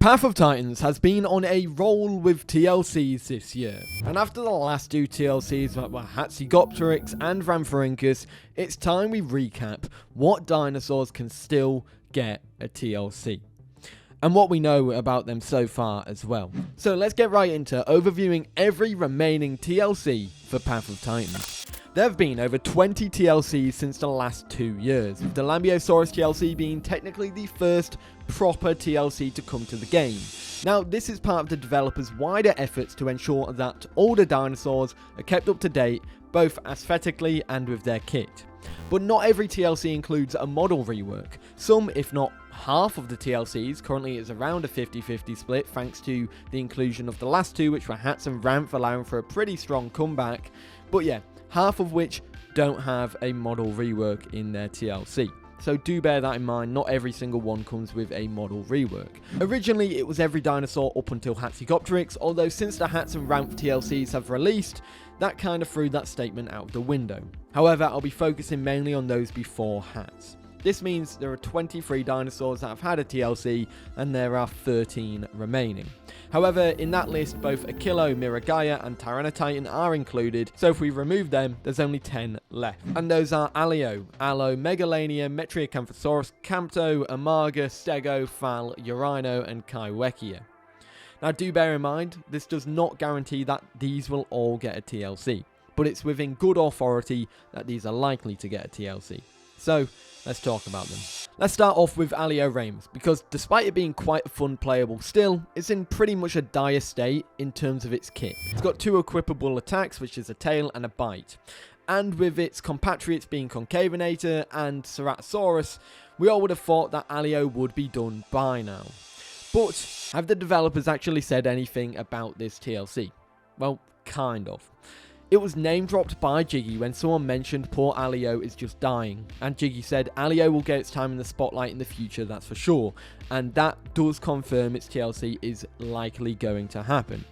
Path of Titans has been on a roll with TLCs this year, and after the last two TLCs that were Hatz and Rhamphorhynchus, it's time we recap what dinosaurs can still get a TLC, and what we know about them so far as well. So let's get right into overviewing every remaining TLC for Path of Titans. There have been over 20 TLCs since the last 2 years, with the Aliosaurus TLC being technically the first proper TLC to come to the game. Now, this is part of the developers' wider efforts to ensure that older dinosaurs are kept up to date, both aesthetically and with their kit. But not every TLC includes a model rework. Some, if not half of the TLCs, currently is around a 50-50 split thanks to the inclusion of the last two, which were Hatz and Ramph, allowing for a pretty strong comeback. But yeah, half of which don't have a model rework in their TLC. So do bear that in mind, not every single one comes with a model rework. Originally, it was every dinosaur up until Hatz, although since the Hatz and Ramph TLCs have released, that kind of threw that statement out the window. However, I'll be focusing mainly on those before Hatz. This means there are 23 dinosaurs that have had a TLC, and there are 13 remaining. However, in that list, both Achillo, Miragaia, and Tyranotitan are included, so if we remove them, there's only 10 left. And those are Alio, Megalania, Metriacanthosaurus, Campto, Amarga, Stego, Thal, Eurhino, and Kaiwhekea. Now do bear in mind, this does not guarantee that these will all get a TLC, but it's within good authority that these are likely to get a TLC. So, let's talk about them. Let's start off with alioramus, because despite it being quite fun playable still, it's in pretty much a dire state in terms of its kit. It's got two equipable attacks, which is a tail and a bite. And with its compatriots being Concavenator and Ceratosaurus, we all would have thought that Alio would be done by now. But have the developers actually said anything about this TLC? Well, kind of. It was name dropped by Jiggy when someone mentioned poor Alio is just dying, and Jiggy said Alio will get its time in the spotlight in the future, that's for sure, and that does confirm its TLC is likely going to happen.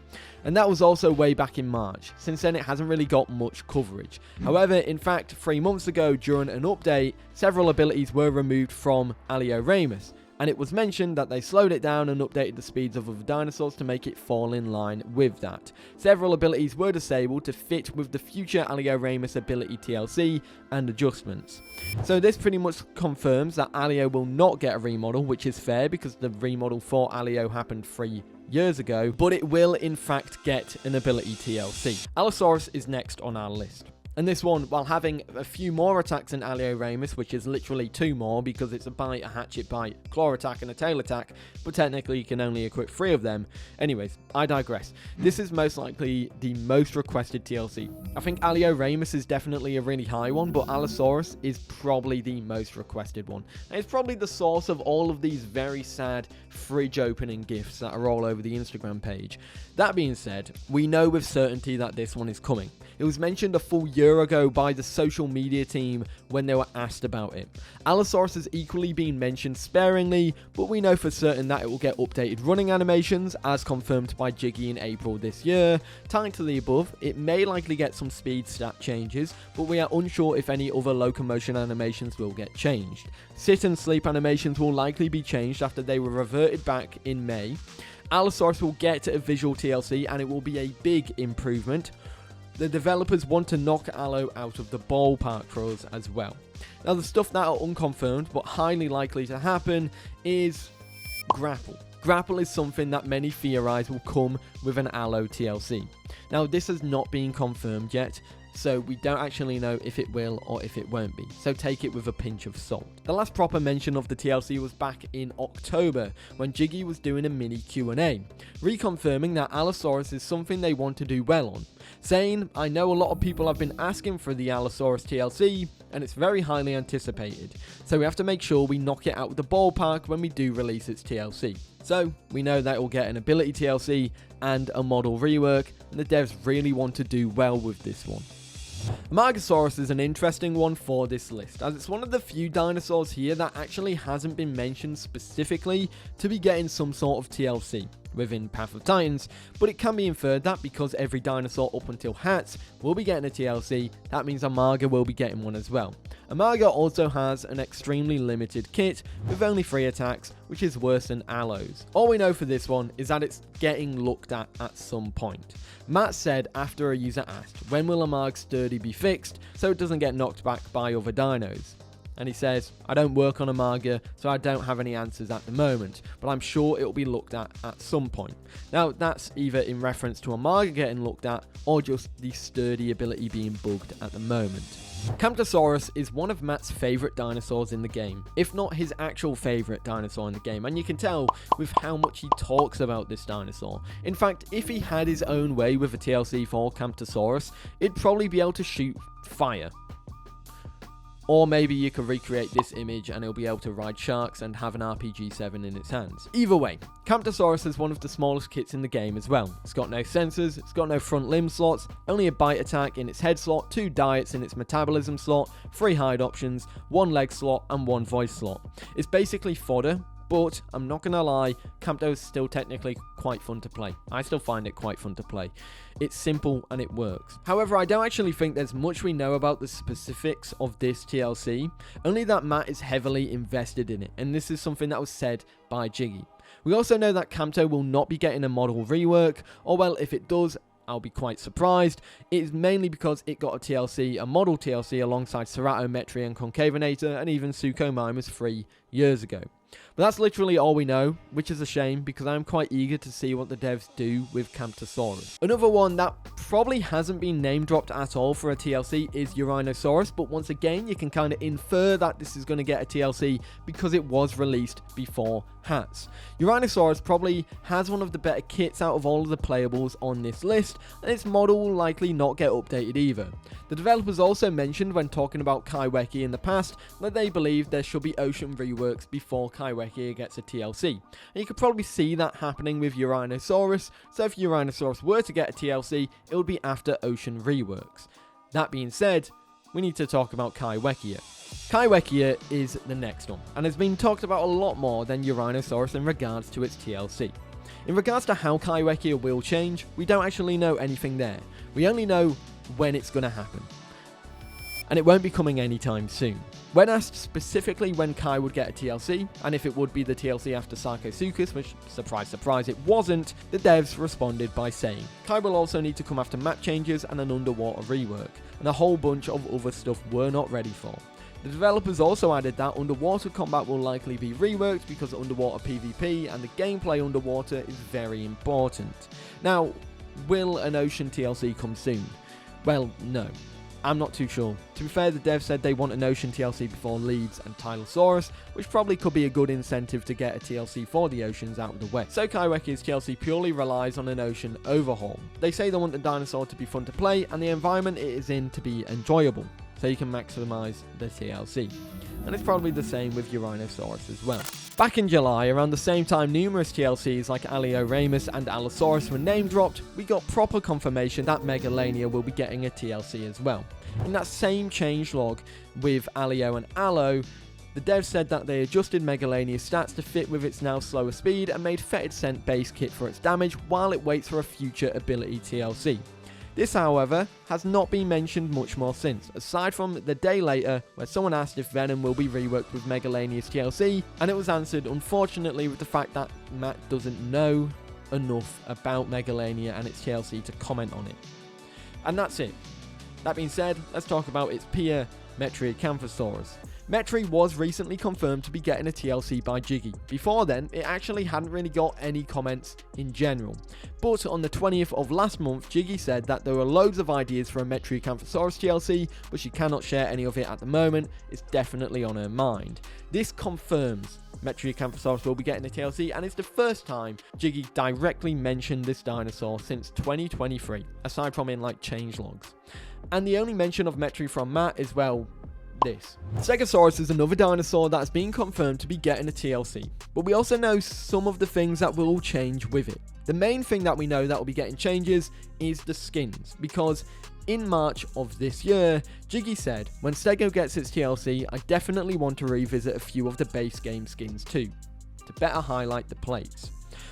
And that was also way back in March. Since then it hasn't really got much coverage. However, in fact, 3 months ago during an update, several abilities were removed from alioramus, and it was mentioned that they slowed it down and updated the speeds of other dinosaurs to make it fall in line with that. Several abilities were disabled to fit with the future alioramus ability TLC and adjustments. So this pretty much confirms that Alio will not get a remodel, which is fair because the remodel for Alio happened 3 years ago, but it will in fact get an ability TLC. Allosaurus is next on our list. And this one, while having a few more attacks than alioramus, which is literally 2 more because it's a bite, a hatchet bite, claw attack, and a tail attack, but technically you can only equip 3 of them. Anyways, I digress. This is most likely the most requested TLC. I think alioramus is definitely a really high one, but Allosaurus is probably the most requested one. And it's probably the source of all of these very sad fridge opening gifts that are all over the Instagram page. That being said, we know with certainty that this one is coming. It was mentioned a full year ago by the social media team when they were asked about it. Allosaurus has equally been mentioned sparingly, but we know for certain that it will get updated running animations, as confirmed by Jiggy in April this year. Tied to the above, it may likely get some speed stat changes, but we are unsure if any other locomotion animations will get changed. Sit and sleep animations will likely be changed after they were reverted back in May. Allosaurus will get a visual TLC, and it will be a big improvement. The developers want to knock Allo out of the ballpark for us as well. Now, the stuff that are unconfirmed but highly likely to happen is grapple. Grapple is something that many theorize will come with an Allo TLC. Now, this has not been confirmed yet, so we don't actually know if it will or if it won't be, so take it with a pinch of salt. The last proper mention of the TLC was back in October, when Jiggy was doing a mini Q&A, reconfirming that Allosaurus is something they want to do well on, saying, I know a lot of people have been asking for the Allosaurus TLC, and it's very highly anticipated, so we have to make sure we knock it out of the ballpark when we do release its TLC. So, we know that it will get an ability TLC and a model rework, and the devs really want to do well with this one. Amargasaurus is an interesting one for this list, as it's one of the few dinosaurs here that actually hasn't been mentioned specifically to be getting some sort of TLC. within Path of Titans, but it can be inferred that because every dinosaur up until Hatz will be getting a TLC, that means Amarga will be getting one as well. Amarga also has an extremely limited kit with only 3 attacks, which is worse than Allos. All we know for this one is that it's getting looked at some point. Matt said after a user asked, when will Amarg's sturdy be fixed so it doesn't get knocked back by other dinos? And he says, I don't work on Amarga, so I don't have any answers at the moment, but I'm sure it will be looked at some point. Now, that's either in reference to Amarga getting looked at, or just the sturdy ability being bugged at the moment. Camptosaurus is one of Matt's favourite dinosaurs in the game, if not his actual favourite dinosaur in the game, and you can tell with how much he talks about this dinosaur. In fact, if he had his own way with a TLC For Camptosaurus, it'd probably be able to shoot fire. Or maybe you could recreate this image and it'll be able to ride sharks and have an RPG-7 in its hands. Either way, Camptosaurus is one of the smallest kits in the game as well. It's got no sensors, it's got no front limb slots, only a bite attack in its head slot, 2 diets in its metabolism slot, 3 hide options, 1 leg slot and 1 voice slot. It's basically fodder, but I'm not gonna lie, Campto is still technically quite fun to play. I still find it quite fun to play. It's simple and it works. However, I don't actually think there's much we know about the specifics of this TLC, only that Matt is heavily invested in it, and this is something that was said by Jiggy. We also know that Campto will not be getting a model rework, or well, if it does, I'll be quite surprised. It is mainly because it got a TLC, a model TLC, alongside Cerato, Metri and Concavenator, and even Suchomimus 3 years ago. But that's literally all we know, which is a shame because I'm quite eager to see what the devs do with Camptosaurus. Another one that probably hasn't been name dropped at all for a TLC is eurhinosaurus, but once again you can kind of infer that this is going to get a TLC because it was released before Hatz. Eurhinosaurus probably has one of the better kits out of all of the playables on this list, and its model will likely not get updated either. The developers also mentioned when talking about kaiwhekea in the past that they believe there should be ocean reworks before kaiwhekea gets a TLC, and you could probably see that happening with eurhinosaurus, so if eurhinosaurus were to get a TLC, it would be after ocean reworks. That being said, we need to talk about kaiwhekea. Kaiwhekea is the next one, and has been talked about a lot more than eurhinosaurus in regards to its TLC. In regards to how kaiwhekea will change, we don't actually know anything there. We only know when it's going to happen. And it won't be coming anytime soon. When asked specifically when Kai would get a TLC, and if it would be the TLC after Sarcosuchus, which, surprise surprise, it wasn't, the devs responded by saying, Kai will also need to come after map changes and an underwater rework, and a whole bunch of other stuff we're not ready for. The developers also added that underwater combat will likely be reworked because underwater PvP and the gameplay underwater is very important. Now, will an ocean TLC come soon? Well, no. I'm not too sure. To be fair, the devs said they want an ocean TLC before Leeds and Tylosaurus, which probably could be a good incentive to get a TLC for the oceans out of the way. So kaiwhekea's TLC purely relies on an ocean overhaul. They say they want the dinosaur to be fun to play and the environment it is in to be enjoyable, so you can maximise the TLC. And it's probably the same with eurhinosaurus as well. Back in July, around the same time numerous TLCs like alioramus and allosaurus were name dropped, we got proper confirmation that megalania will be getting a TLC as well. In that same changelog with alio and allo, the devs said that they adjusted megalania's stats to fit with its now slower speed and made fetid scent base kit for its damage while it waits for a future ability TLC. This, however, has not been mentioned much more since, aside from the day later where someone asked if Venom will be reworked with Megalania's TLC, and it was answered unfortunately with the fact that Matt doesn't know enough about Megalania and its TLC to comment on it. And that's it. That being said, let's talk about its peer, Metriacanthosaurus. Metri was recently confirmed to be getting a TLC by Jiggy. Before then, it actually hadn't really got any comments in general. But on the 20th of last month, Jiggy said that there were loads of ideas for a Metriacanthosaurus TLC, but she cannot share any of it at the moment. It's definitely on her mind. This confirms Metriacanthosaurus will be getting a TLC, and it's the first time Jiggy directly mentioned this dinosaur since 2023, aside from in like changelogs. And the only mention of Metri from Matt is, well, this. Stegosaurus is another dinosaur that has been confirmed to be getting a TLC, but we also know some of the things that will change with it. The main thing that we know that will be getting changes is the skins, because in March of this year, Jiggy said, when Stego gets its TLC, I definitely want to revisit a few of the base game skins too, to better highlight the plates.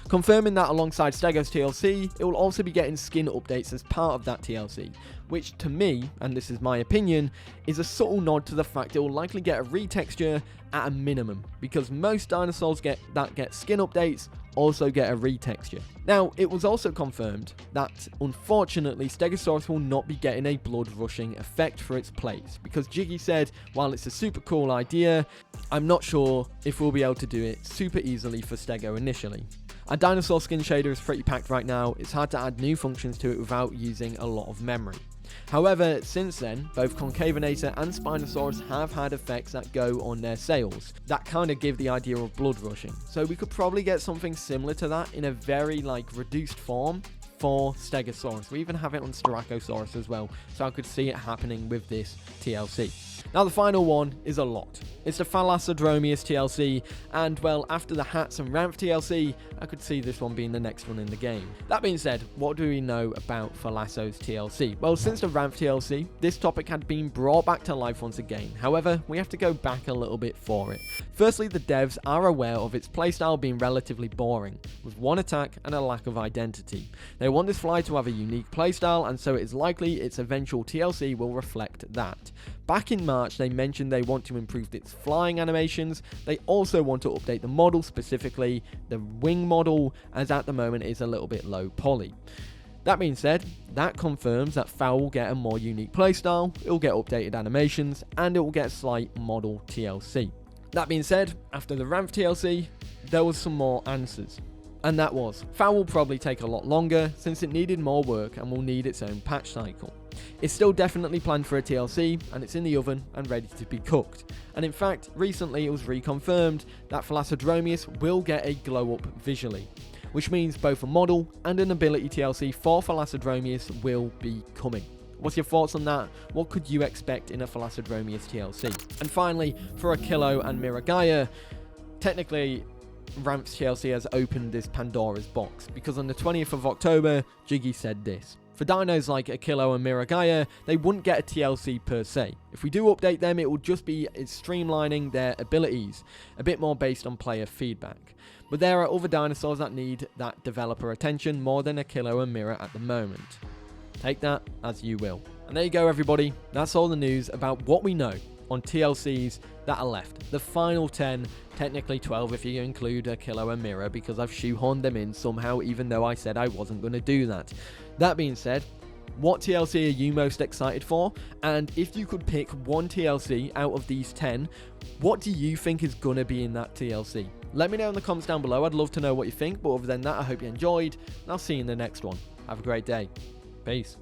confirming that alongside Stegos TLC, it will also be getting skin updates as part of that TLC, which to me, and this is my opinion, is a subtle nod to the fact it will likely get a retexture at a minimum, because most dinosaurs that get skin updates also get a retexture. Now, it was also confirmed that unfortunately Stegosaurus will not be getting a blood rushing effect for its place, because Jiggy said, while it's a super cool idea, I'm not sure if we'll be able to do it super easily for Stego initially. Our dinosaur skin shader is pretty packed right now, it's hard to add new functions to it without using a lot of memory. However, since then, both Concavenator and Spinosaurus have had effects that go on their sails that kind of give the idea of blood rushing. So we could probably get something similar to that in a very reduced form for Stegosaurus. We even have it on Styracosaurus as well, so I could see it happening with this TLC. Now the final one is a lot. It's the thalassodromeus TLC, and well, after the Hatz and Ramp TLC, I could see this one being the next one in the game. That being said, what do we know about Thalasso's TLC? Well, since the Ramp TLC, this topic had been brought back to life once again. However, we have to go back a little bit for it. Firstly, the devs are aware of its playstyle being relatively boring, with one attack and a lack of identity. They want this fly to have a unique playstyle, and so it is likely its eventual TLC will reflect that. Back in March, they mentioned they want to improve its flying animations. They also want to update the model, specifically the wing model, as at the moment it is a little bit low poly. That being said, that confirms that Fowl will get a more unique playstyle, it will get updated animations, and it will get a slight model TLC. That being said, after the Ramp TLC, there was some more answers. And that was, Fowl will probably take a lot longer since it needed more work and will need its own patch cycle. It's still definitely planned for a TLC, and it's in the oven and ready to be cooked. And in fact, recently it was reconfirmed that Thalassodromeus will get a glow up visually, which means both a model and an ability TLC for Thalassodromeus will be coming. What's your thoughts on that? What could you expect in a Thalassodromeus TLC? And finally, for Achillo and Miragaia, technically Ramp's TLC has opened this Pandora's box, because on the 20th of October, Jiggy said this. For dinos like Achillo and Miragaia, they wouldn't get a TLC per se. If we do update them, it will just be streamlining their abilities, a bit more based on player feedback. But there are other dinosaurs that need that developer attention more than Achillo and Mira at the moment. Take that as you will. And there you go, everybody. That's all the news about what we know on TLCs that are left. The final 10, technically 12 if you include Achillo and Mira, because I've shoehorned them in somehow, even though I said I wasn't going to do that. That being said, what TLC are you most excited for? And if you could pick one TLC out of these 10, what do you think is going to be in that TLC? Let me know in the comments down below. I'd love to know what you think, but other than that, I hope you enjoyed, and I'll see you in the next one. Have a great day. Peace.